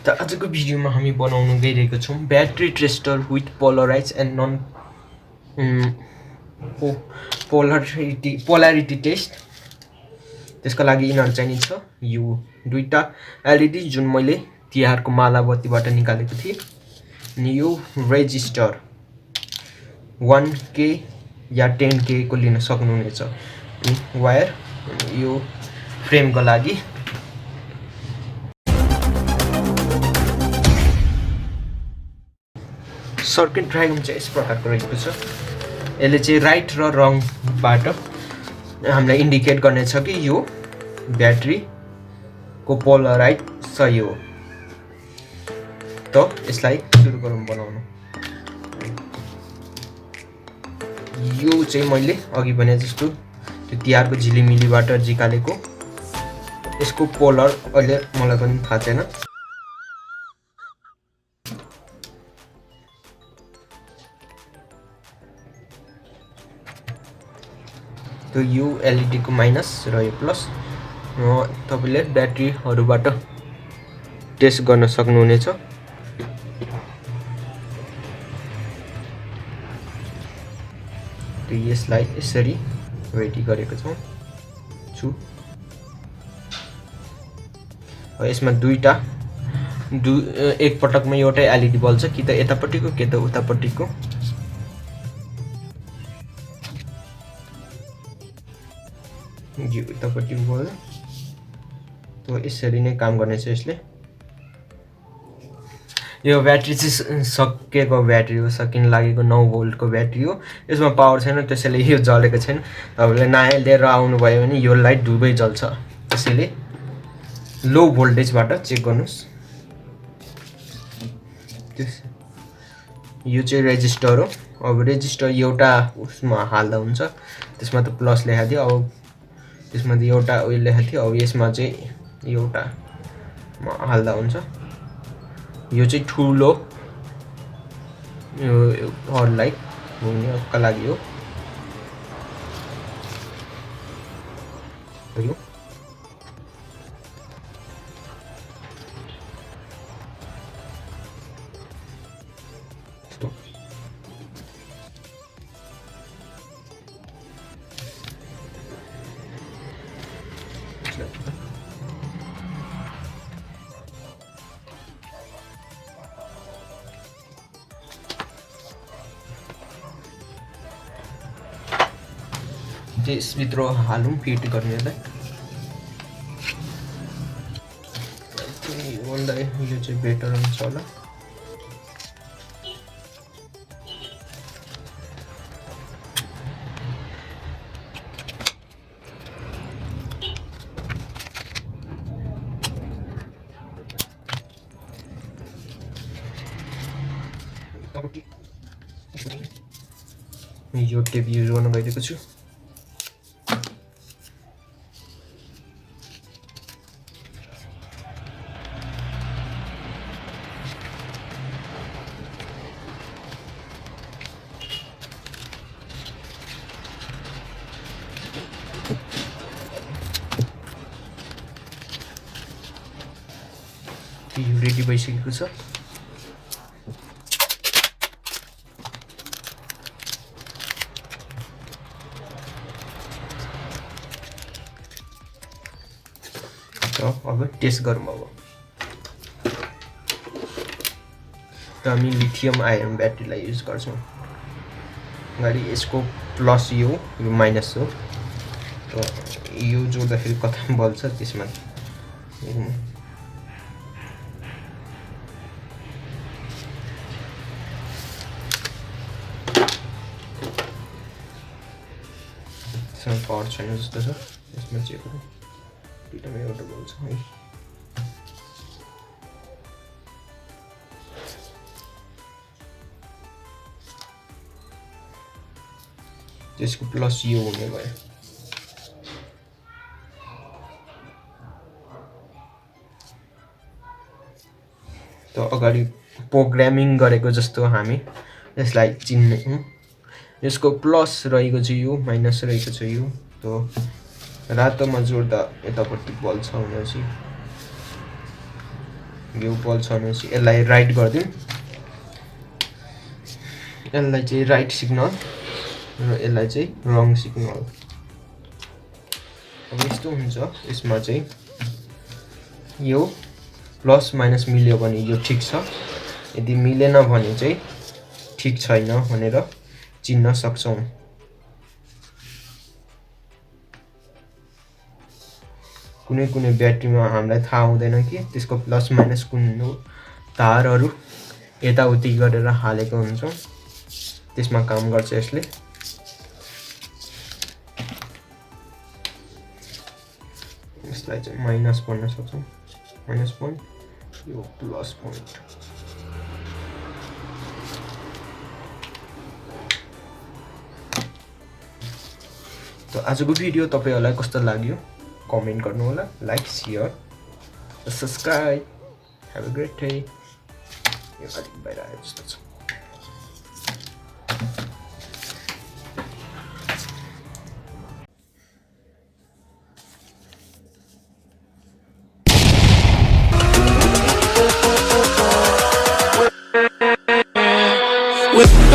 त आजको भिडियोमा हामी बनाउन गइरहेको छौं battery tester with polarise and non polarity test. त्यसको लागि यिनीहरु चाहिन्छ यो दुईटा एलईडी जुन मैले तिहारको मालाबत्तीबाट निकालेको थिएँ, अनि यो रेजिस्टर 1K या 10K को लिन सक्नुहुनेछ, अनि वायर यो फ्रेमको लागि। सर्किट डायग्राम चाहिँ यस प्रकारको रहेको छ। यसले चाहिँ राइट र रङबाट हामीलाई इन्डिकेट गर्नेछ कि यो ब्याट्री को पोलराइज सही हो। त यसलाई सुरु गरौँ बनाउन। यो चाहिँ मैले अघि भने जस्तो त्यो तिहारको झिलिमिलीबाट निकालेको, यसको पोलर अहिले मलाई पनि थाहा छैन। तो यो एलईडी को माइनस र यो प्लस तपाईले ब्याट्रीहरुबाट टेस्ट गर्न सक्नुहुनेछ। तो यसलाई यसरी रेडी गरेको छु। यसमा दुईटा एक पटकमा एउटै एलईडी बल्छ, कि त यतापट्टिको कि त उतापट्टिको। यो उतापट्टि भयो। तो यसरी नै काम गर्नेछ यसले। यो ब्याट्री चाहिँ सकिएको ब्याट्री हो, सकिन लागेको 9 भोल्टको ब्याट्री हो। यसमा पावर छैन, त्यसैले यो जलेको छैन। तपाईले नयाँ लिएर आउनु भयो भने यो लाइट दुबै जल्छ। त्यसैले लो भोल्टेजबाट चेक गर्नुस्। यो चाहिँ रेजिस्टर हो। अब रेजिस्टर एउटा उसमा हाल्दा हुन्छ, त्यसमा त प्लस लेखा थियो, अब त्यसमा त एउटा उयो लेखा थियो, अब यसमा चाहिँ एउटा हाल्दा हुन्छ। यो चाहिँ ठुलो यो हरलाई घुम्नका लागि हो। यो यसभित्र हालौँ फिट गर्नेलाई। यो चाहिँ बेटर हुन्छ होला। यो टेप युज गर्न गइरहेको छु। यो रेडी भइसकेको छ। अब टेस्ट गरौँ। अब त हामी लिथियम आयरन ब्याट्रीलाई युज गर्छौँ। अगाडि यसको प्लस यो माइनस हो। त यो जोड्दाखेरि कता बल्छ त्यसमा पावर छैन जस्तो छ। यसमा चेक गरौँ, दुईटामा एउटा बल्छ है। त्यसको प्लस यो हुने भयो। त अगाडि प्रोग्रामिङ गरेको जस्तो हामी यसलाई चिन्ने हौं। यसको प्लस रहेको छ यो, माइनस रहेको छ यो। तो रातोमा जोड्दा यतापट्टि बल्छ भनेपछि यो पल्स भनेपछि यसलाई राइट गरिदिउँ यसलाई चाहिँ राइट सिग्नल र यसलाई चाहिँ रङ सिग्नल अब यस्तो हुन्छ यसमा चाहिँ यो प्लस माइनस मिल्यो भने यो ठिक छ यदि मिलेन भने चाहिँ ठिक छैन भनेर चिन्न सक्छौं कुनै कुनै ब्याट्रीमा हामीलाई थाहा हुँदैन कि त्यसको प्लस माइनस कुन हो तारहरू यताउति गरेर हालेको हुन्छ त्यसमा काम गर्छ यसले यसलाई चाहिँ माइनस भन्न सक्छौं माइनस पोइन्ट यो प्लस पोइन्ट त आजको भिडियो तपाईहरुलाई कस्तो लाग्यो कमेन्ट गर्नु होला like share subscribe have a great day यो अलि बाहिर आयो जस्तो छ with